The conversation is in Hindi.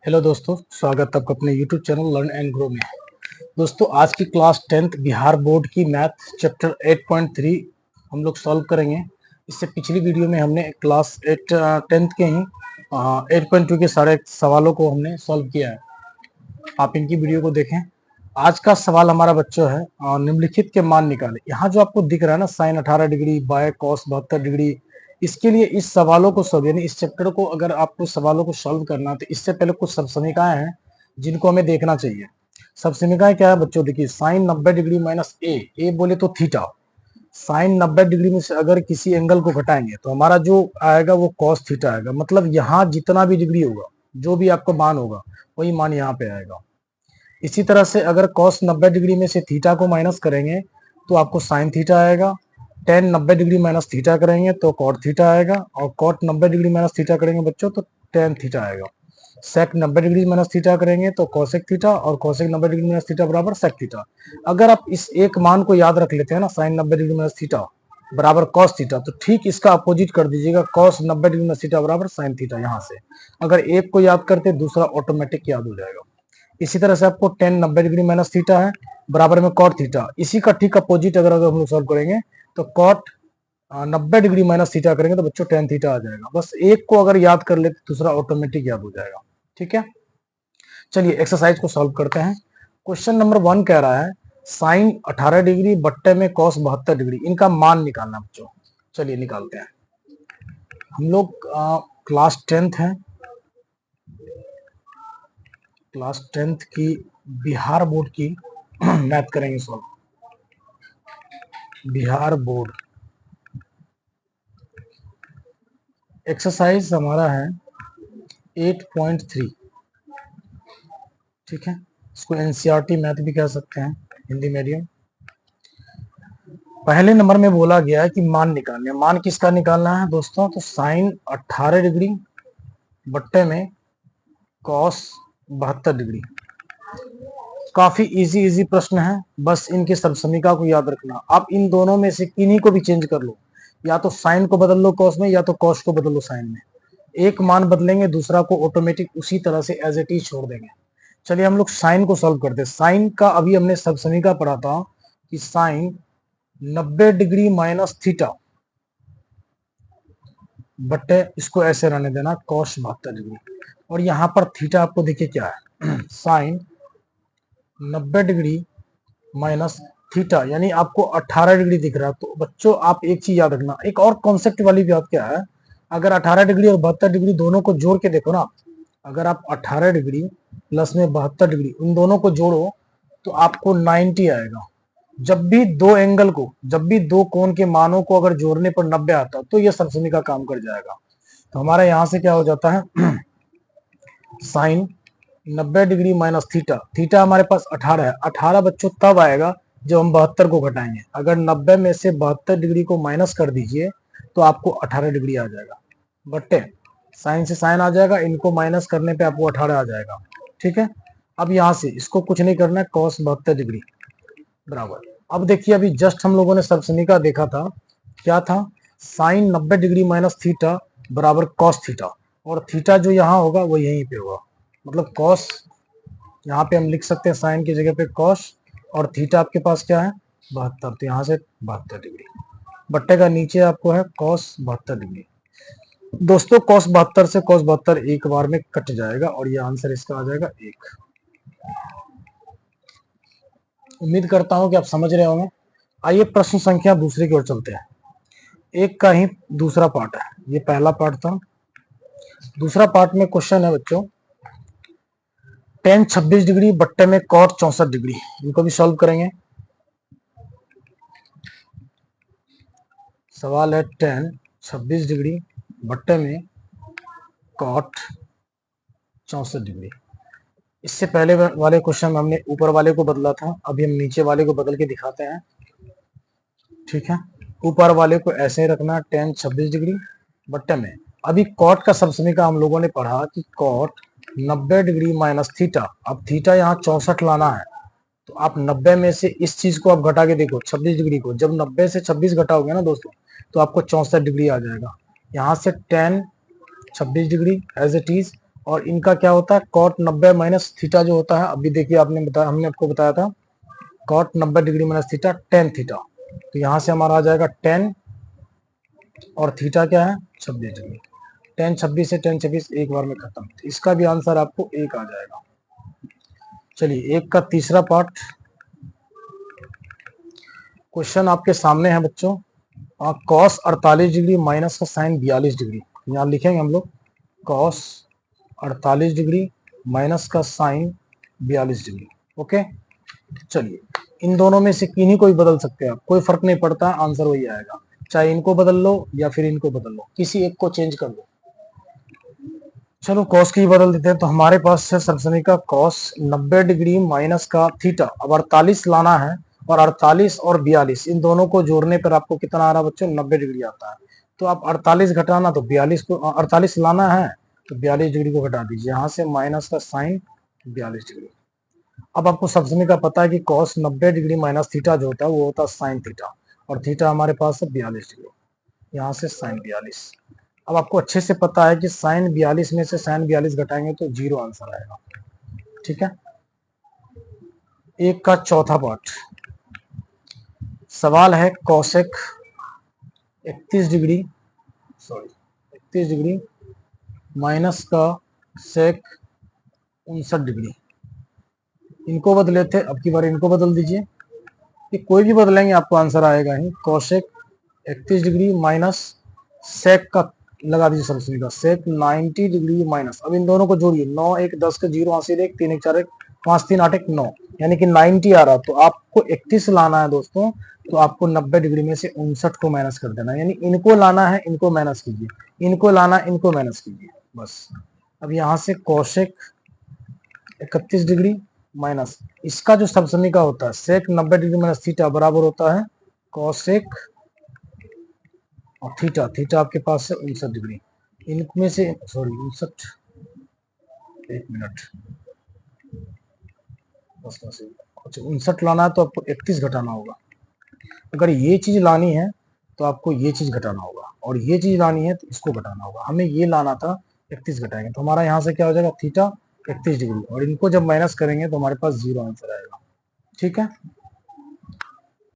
हेलो दोस्तों, स्वागत है आपका अपने YouTube channel learn and grow में। दोस्तों, आज की क्लास 10th बिहार बोर्ड की मैथ चैप्टर 8.3 हम लोग सॉल्व करेंगे। इससे पिछली वीडियो में हमने क्लास 10th के ही 8.2 के सारे सवालों को हमने सॉल्व किया है। आप इनकी वीडियो को देखें। आज का सवाल हमारा बच्चों है निम्नलिखित के मान निकालें। यहाँ जो आपको दिख रहा है ना, sine 18 degree by cos 72 degree, इसके लिए इस सवालों को सॉल्व यानी इस चैप्टर को अगर आपको सवालों को सॉल्व करना है तो इससे पहले कुछ सब समीकरण हैं जिनको हमें देखना चाहिए। सब समीकरण क्या है बच्चों, देखिए साइन 90 डिग्री माइनस ए बोले तो थीटा। साइन 90 डिग्री में से अगर किसी एंगल को घटाएंगे तो हमारा जो आएगा वो कॉस थीटा आएगा। मतलब यहाँ जितना भी डिग्री होगा, जो भी आपका मान होगा, वही मान यहाँ पे आएगा। इसी तरह से अगर कॉस 90 डिग्री में से थीटा को माइनस करेंगे तो आपको साइन थीटा आएगा। टेन 90 डिग्री माइनस थीटा करेंगे तो कॉट थीटा आएगा, और कॉट 90 डिग्री माइनस थीटा करेंगे बच्चों तो टेन थीटा आएगा। सेक 90 डिग्री माइनस थीटा करेंगे तो कोसेक थीटा, और कोसेक 90 डिग्री माइनस थीटा बराबर सेक थीटा। अगर आप इस एक मान को याद रख लेते हैं ना, साइन 90 डिग्री माइनस थीटा बराबर कॉस थीटा, तो ठीक इसका अपोजिट कर दीजिएगा, कॉस 90 डिग्री माइनस थीटा बराबर साइन थीटा। यहाँ से अगर एक को याद करते दूसरा ऑटोमेटिक याद हो जाएगा। इसी तरह से आपको टेन 90 डिग्री माइनस थीटा है बराबर में कॉट थीटा, इसी का ठीक अपोजिट अगर हम लोग सॉल्व करेंगे तो कॉट 90 डिग्री माइनस थीटा करेंगे तो बच्चों टेन थीटा आ जाएगा। बस एक को अगर याद कर ले तो दूसरा ऑटोमेटिक याद हो जाएगा। ठीक है, चलिए एक्सरसाइज को सॉल्व करते हैं। क्वेश्चन नंबर 1 कह रहा है साइन 18 डिग्री बट्टे में कॉस 72 डिग्री, इनका मान निकालना बच्चों। चलिए निकालते हैं। हम लोग क्लास 10th है, क्लास 10th की बिहार बोर्ड की मैथ करेंगे सॉल्व। बिहार बोर्ड एक्सरसाइज हमारा है 8.3। ठीक है, इसको एनसीईआरटी मैथ भी कह सकते हैं, हिंदी मीडियम। पहले नंबर में बोला गया है कि मान निकालने। मान किसका निकालना है दोस्तों, तो साइन 18 डिग्री बट्टे में कॉस 72 डिग्री। काफी इजी प्रश्न है, बस इनके सब समीकरण को याद रखना। आप इन दोनों में से किन्हीं को भी चेंज कर लो, या तो साइन को बदल लो कॉस में, या तो कॉस को बदल लो साइन में। एक मान बदलेंगे, दूसरा को ऑटोमेटिक उसी तरह से एज इट इज छोड़ देंगे। चलिए हम लोग साइन को सॉल्व करते हैं। साइन का अभी हमने सब समीकरण पढ़ा था कि साइन 90 डिग्री माइनस थीटा बट्टे, इसको ऐसे रहने देना, कॉस 72 डिग्री। और यहाँ पर थीटा आपको देखिए क्या है साइन 90 डिग्री माइनस थीटा, यानी आपको 18 डिग्री दिख रहा है। तो बच्चों आप एक चीज याद रखना, एक और कॉन्सेप्ट वाली बात क्या है, अगर 18 डिग्री और 72 डिग्री दोनों को जोड़ के देखो ना, अगर आप 18 डिग्री प्लस में 72 डिग्री उन दोनों को जोड़ो तो आपको 90 आएगा। जब भी दो एंगल को, जब भी दो कोण के मानों को अगर जोड़ने पर 90 आता तो यह सरसमी का काम कर जाएगा। तो हमारा यहां से क्या हो जाता है sine 90 degree minus theta, theta हमारे पास 18 है। 18 बच्चों तब आएगा जब हम 72 को घटाएंगे। अगर 90 में से 72 डिग्री को माइनस कर दीजिए तो आपको 18 डिग्री आ जाएगा। बट्टे साइन से साइन आ जाएगा, इनको माइनस करने पे आपको 18 आ जाएगा। ठीक है, अब यहाँ से इसको कुछ नहीं करना है, कॉस 72 डिग्री बराबर। अब देखिए अभी जस्ट हम लोगों ने सब समीकरण देखा था, क्या था, साइन 90 डिग्री माइनस थीटा बराबर कॉस थीटा, और थीटा जो यहाँ होगा वो यहीं पे होगा। मतलब कॉस, यहाँ पे हम लिख सकते हैं साइन की जगह पे कॉस, और थीटा आपके पास क्या है 72, तो यहाँ से 72 डिग्री। बट्टे का नीचे आपको है कॉस 72 डिग्री। दोस्तों कॉस 72 से कॉस 72 एक बार में कट जाएगा, और ये आंसर इसका आ जाएगा 1। उम्मीद करता हूं कि आप समझ रहे होंगे। आइए प्रश्न संख्या दूसरे की ओर चलते हैं। एक का ही दूसरा पार्ट है, ये पहला पार्ट था। दूसरा पार्ट में क्वेश्चन है बच्चों, टेन 26 डिग्री बट्टे में कॉट 64 डिग्री, इनको भी सॉल्व करेंगे। सवाल है टेन 26 डिग्री बट्टे में कॉट 64 डिग्री। इससे पहले वाले क्वेश्चन में हमने ऊपर वाले को बदला था, अभी हम नीचे वाले को बदल के दिखाते हैं। ठीक है, ऊपर वाले को ऐसे ही रखना, टेन 26 डिग्री बट्टे में, अभी कॉट का सब समीकरण हम लोगों ने पढ़ा कि कॉट 90 डिग्री माइनस थीटा। अब थीटा यहाँ 64 लाना है, तो आप 90 में से इस चीज को आप घटा के देखो 26 डिग्री को, जब 90 से 26 घटाओगे ना दोस्तों तो आपको 64 डिग्री आ जाएगा। यहाँ से tan 26 degree as it is, और इनका क्या होता है कॉट 90 माइनस थीटा जो होता है, अभी देखिए हमने आपको बताया था cot 90 degree minus theta tan theta. तो यहाँ से हमारा आ जाएगा 10 और थीटा क्या है 26 डिग्री। 10 26 से 10 26 एक बार में खत्म। तो इसका भी आंसर आपको एक आ जाएगा। चलिए एक का तीसरा पार्ट क्वेश्चन आपके सामने है बच्चों। कॉस 48 डिग्री माइनस का साइन 42 डिग्री। यहाँ लिखेंगे हम लोग कॉस 48 डिग्री माइनस का साइन 42 डिग्री। ओके, चलिए इन दोनों में से किन्हीं को ही बदल सकते हैं आप, कोई फर्क नहीं पड़ता, आंसर वही आएगा। चाहे इनको बदल लो या फिर इनको बदल लो, किसी एक को चेंज कर दो। चलो कॉस की बदल देते हैं। तो हमारे पास है सबसे का कॉस 90 डिग्री माइनस का थीटा। अब 48 लाना है और 48 और 42 इन दोनों को जोड़ने पर आपको कितना आ रहा है बच्चों 90 डिग्री आता है। तो आप 48 घटाना तो 42 को 48 लाना है तो 42 डिग्री को घटा दीजिए, यहाँ से माइनस का साइन 42 डिग्री। अब आपको सबसे का पता है कि कॉस 90 डिग्री माइनस थीटा जो होता है वो होता है साइन थीटा, और थीटा हमारे पास है 42 डिग्री, यहाँ से साइन 42। अब आपको अच्छे से पता है कि साइन 42 में से साइन 42 घटाएंगे तो 0 आंसर आएगा। ठीक है, एक का चौथा पार्ट सवाल है कॉसेक 31 डिग्री माइनस का सेक 59 डिग्री। इनको बदले थे, अब की बार इनको बदल दीजिए, कि कोई भी बदलेंगे आपको आंसर आएगा ही। कॉसेक 31 डिग्री माइनस सेक का लगा दीजिए सबसे का सेक 90 डिग्री माइनस। अब इन दोनों को जोड़िए, 9 1 10 का 0 हासिल 1 3 1 4 1 5 3 8 1 9, यानी कि 90 आ रहा। तो आपको 31 लाना है दोस्तों, तो आपको 90 डिग्री में से 59 को माइनस कर देना, यानी इनको लाना है, इनको माइनस कीजिए, इनको लाना इनको माइनस कीजिए, बस। अब यहाँ से कॉसेक 31 डिग्री माइनस इसका जो सबसमी का होता है सेक 90 डिग्री माइनस थीटा बराबर होता है कॉसेक और थीटा। थीटा आपके पास है 59 डिग्री, इनमें से 59, एक मिनट, बस अच्छा 59 लाना है तो आपको 31 घटाना होगा। अगर ये चीज लानी है तो आपको ये चीज घटाना होगा, और ये चीज लानी है तो इसको घटाना होगा। हमें ये लाना था 31 घटाएंगे तो हमारा यहाँ से क्या हो जाएगा थीटा 31 डिग्री, और इनको जब माइनस करेंगे तो हमारे पास 0 आंसर आएगा। ठीक है,